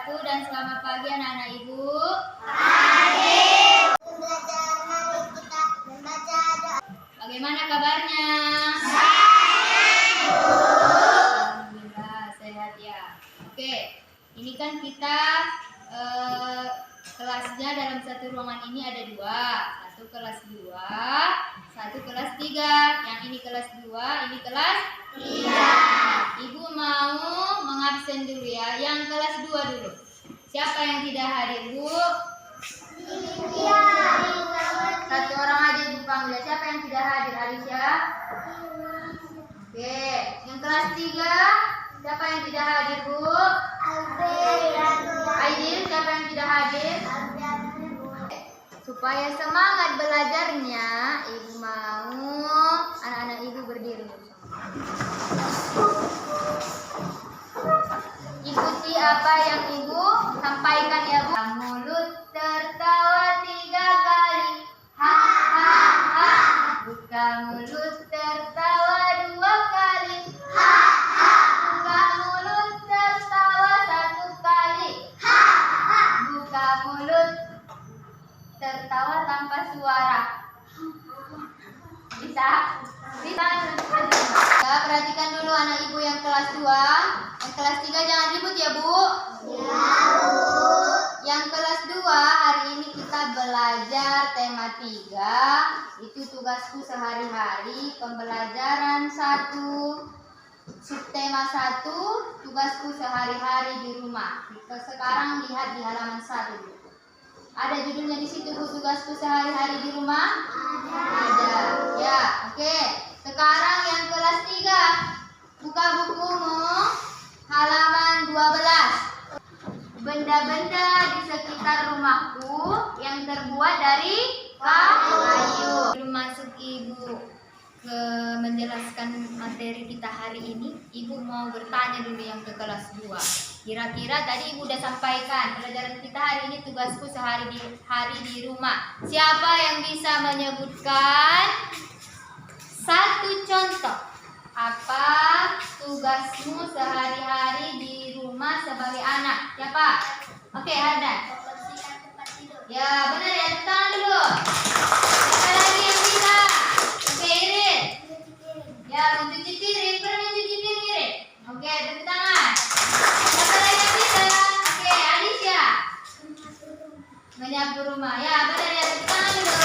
wabarakatuh dan selamat pagi anak-anak Ibu. Bagaimana kabarnya? Alhamdulillah sehat ya. Oke, ini kan kita kelasnya dalam satu ruangan ini ada dua. Satu kelas 2, satu kelas 3. Yang ini kelas 2, ini kelas 3. Ibu mau mengabsen dulu ya. Yang kelas 2 dulu. Siapa yang tidak hadir, Bu? Satu orang aja Ibu panggil. Siapa yang tidak hadir? Alicia? Oke. Yang kelas 3, siapa yang tidak hadir, Bu? Aidil, siapa yang tidak hadir? Supaya semangat belajarnya, Ibu mau anak-anak Ibu berdiri. Ikuti apa yang Ibu sampaikan ya, Bu. Mulut tertawa 3 kali. Ha ha ha. Buka mulut tertawa 2 kali. Ha ha. Buka mulut tertawa 1 kali. Ha ha. Buka mulut tertawa tanpa suara. Bisa? Bisa. Ya, perhatikan dulu anak Ibu yang kelas 2. Yang kelas 3 jangan ribut ya, Bu. Ya, Bu. Yang kelas 2 hari ini kita belajar tema 3. Itu tugasku sehari-hari, pembelajaran 1. Subtema 1, tugasku sehari-hari di rumah. Kita sekarang lihat di halaman 1 dulu. Ada judulnya di situ, Bu, tugasku sehari-hari di rumah? Ada. Ya, oke. Sekarang yang kelas 3. Buka bukumu, halaman 12. Benda-benda di sekitar rumahku yang terbuat dari kayu. Belum masuk Ibu ke menjelaskan materi kita hari ini, Ibu mau bertanya dulu yang ke kelas 2. Kira-kira tadi Ibu udah sampaikan pelajaran kita hari ini tugasku sehari di rumah. Siapa yang bisa menyebutkan satu contoh apa tugasmu sehari-hari di rumah sebagai anak? Siapa? Oke, Hardan. Ya, benar ya, tepuk tangan dulu. Siapa lagi yang bisa? Oke, Irin. Ya, mencuci piring, pernah mencuci piring. Oke, tepuk tangan. Siapa lagi yang bisa? Oke, Alicia. Menyapu rumah. Ya, benar ya, tepuk tangan dulu.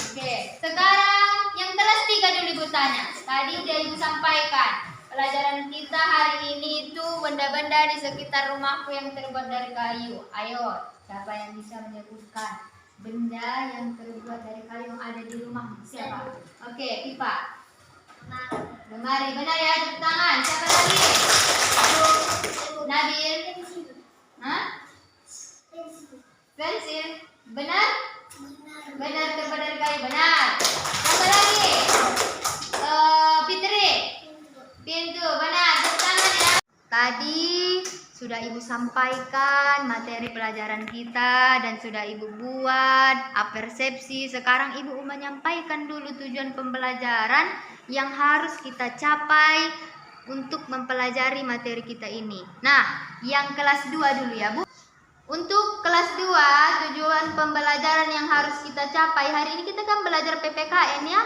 Oke, sekarang yang kelas 3 dulu Ibu tanya. Tadi udah Ibu sampaikan. Pelajaran kita hari ini itu benda-benda di sekitar rumahku yang terbuat dari kayu. Ayo, siapa yang bisa menyebutkan benda yang terbuat dari kayu yang ada di rumah? Siapa? Oke, Pipa. Lemari, benar ya, tepuk tangan. Siapa lagi? Nabil. Hah? Pensil. Benar? Benar, terbuat dari kayu. Benar. Siapa lagi? Fitri. Pintu. Benar, tepuk tangan ya. Tadi sudah Ibu sampaikan materi pelajaran kita dan sudah Ibu buat apersepsi. Sekarang Ibu menyampaikan dulu tujuan pembelajaran yang harus kita capai untuk mempelajari materi kita ini. Nah, yang kelas 2 dulu ya, Bu. Untuk kelas 2, tujuan pembelajaran yang harus kita capai. Hari ini kita kan belajar PPKN ya.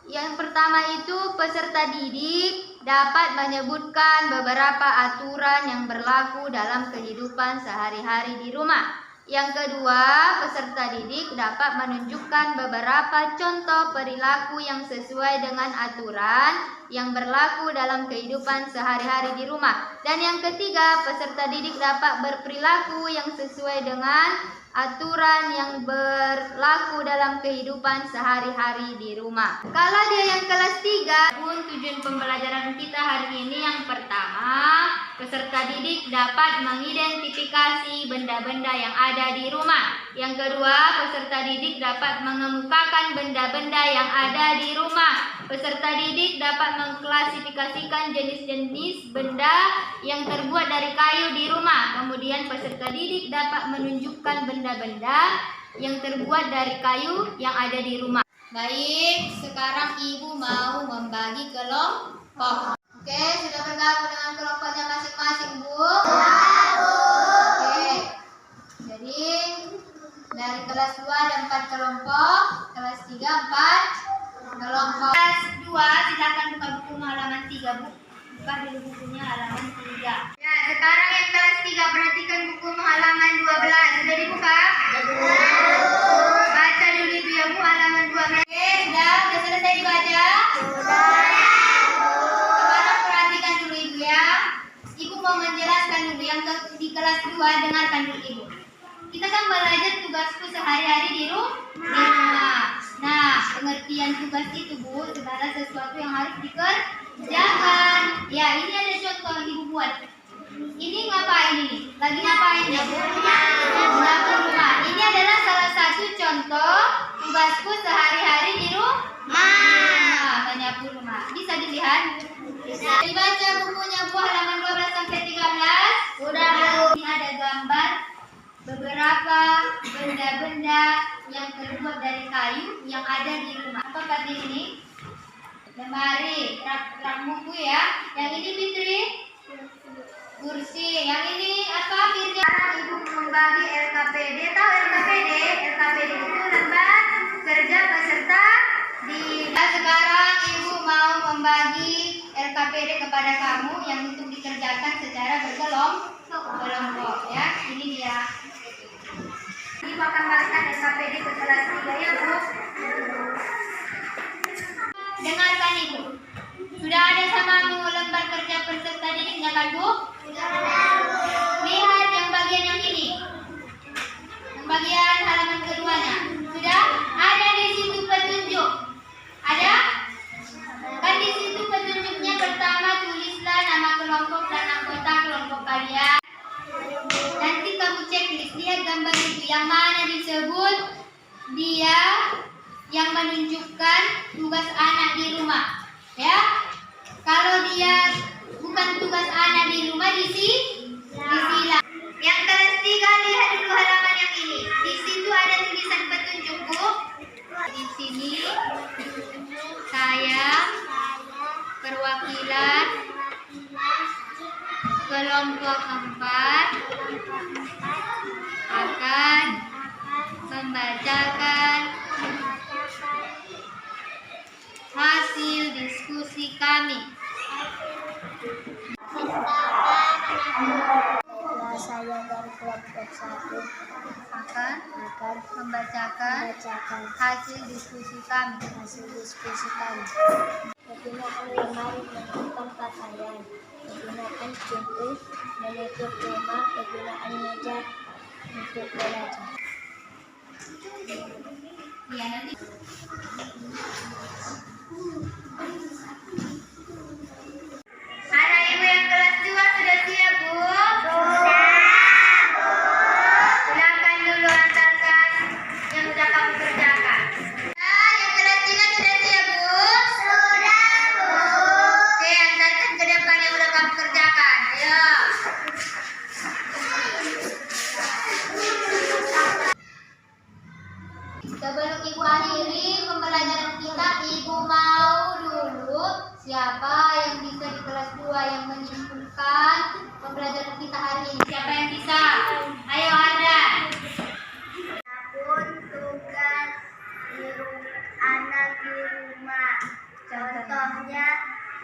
Yang pertama itu peserta didik dapat menyebutkan beberapa aturan yang berlaku dalam kehidupan sehari-hari di rumah. Yang kedua, peserta didik dapat menunjukkan beberapa contoh perilaku yang sesuai dengan aturan yang berlaku dalam kehidupan sehari-hari di rumah. Dan yang ketiga, peserta didik dapat berperilaku yang sesuai dengan aturan yang berlaku dalam kehidupan sehari-hari di rumah. Kalau dia yang kelas 3, pun tujuan pembelajaran kita hari ini yang pertama, peserta didik dapat mengidentifikasi benda-benda yang ada di rumah. Yang kedua, peserta didik dapat mengemukakan benda-benda yang ada di rumah. Peserta didik dapat mengklasifikasikan jenis-jenis benda yang terbuat dari kayu di rumah. Kemudian peserta didik dapat menunjukkan benda-benda yang terbuat dari kayu yang ada di rumah. Baik, sekarang Ibu mau membagi kelompok. Oke, sudah bergabung dengan kelompoknya masing-masing, Bu? 4 kelompok, kelas 3 4 kelompok. Kelas 2 silakan buka buku halaman 3, Bu. Buka dulu bukunya halaman 3. Ya, sekarang yang kelas 3 perhatikan buku halaman 12. Sudah dibuka? Baca dulu itu ya, Bu, halaman 12. Oke, sudah selesai dibaca? Sekarang perhatikan dulu Ibu ya. Ibu mau menjelaskan dulu yang di kelas 2, dengarkan dulu Ibu. Kita kan belajar tugasku sehari-hari di rumah. Nah, pengertian tugas itu, Bu, segala sesuatu yang harus dikerjakan. Ya, ini ada contoh yang Ibu buat. Ini ngapain ini? Lagi ngapain ya, Bu? Menyapu rumah. Ini adalah salah satu contoh tugasku sehari-hari di rumah. Menyapu rumah. Bisa dilihat? Bisa. Dibaca bukunya, Bu, halaman 12 sampai 13. Sudah, Bu. Ini ada gambar beberapa benda-benda yang terbuat dari kayu yang ada di rumah. Apa tadi ini? Lemari, rak buku ya. Yang ini Fitri? Kursi. Yang ini apa? Firja. Ibu membagi LKPD. Tahu LKPD? LKPD itu lembar kerja peserta didik. Nah, sekarang Ibu mau membagi LKPD kepada kamu yang untuk dikerjakan secara berkelompok ya. Ini dia. Ibu akan bagikan LKPD ke kelas 3 ya, Bu. Dengarkan Ibu. Sudah ada samamu lembar kerja peserta didiknya kan, Bu? Lihat yang bagian yang ini. Yang bagian halaman keduanya. Sudah ada di situ petunjuk. Ada? Kan di situ petunjuknya pertama tulislah nama kelompok dan anggota kelompok kalian. Nanti kamu checklist, lihat gambar itu yang mana disebut dia yang menunjukkan tugas anak di rumah. Ya, kalau dia bukan tugas anak di rumah disilang. Yang kelas 3 lihat dulu halaman yang ini. Di situ ada tulisan petunjuk, Bu. Di sini saya perwakilan kelompok 4 akan membacakan hasil diskusi kami. Saya dari kelompok 1 akan membacakan hasil diskusi kami. Menggunakan lemari menutup pakaian, menggunakan pintu menutup rumah, menggunakan meja untuk belajar. Ya, nanti. Anak Ibu yang kelas 2 sudah siap, Bu? Silakan dulu antarkan yang sudah kamu kerjakan. Nah, yang kelas 3 sudah siap, Bu? Oke, antarkan ke depan yang sudah kamu kerjakan. Ayo. Sebelum Ibu akhiri pembelajaran kita, Ibu mau dulu siapa yang bisa di kelas 2 yang menyimpulkan pembelajaran kita hari ini? Siapa yang bisa? Ayo, Ardan. Pun tugas anak di rumah. Contohnya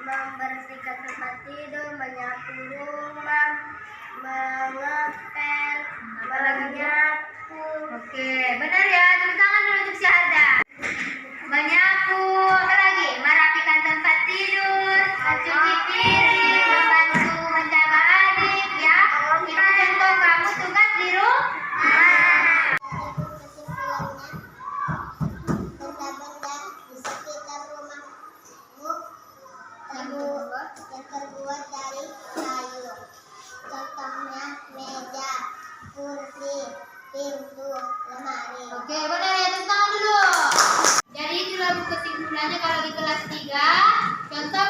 membersihkan tempat tidur, menyapu rumah, mengepel, menyapu. Oke, benar ya. Tepuk tangan dulu untuk Syahda. Menyapu, apa lagi? Merapikan tempat tidur, mencuci piring, membantu menjaga adik, ya. Itu contoh kamu tugas di rumah. Benda-benda di sekitar rumahmu yang terbuat dari kayu. Contohnya meja, kursi, pintu, lemari. Oke, benar ya. Tepuk tangan dulu. Jadi itulah kesimpulannya kalau di kelas 3. Contoh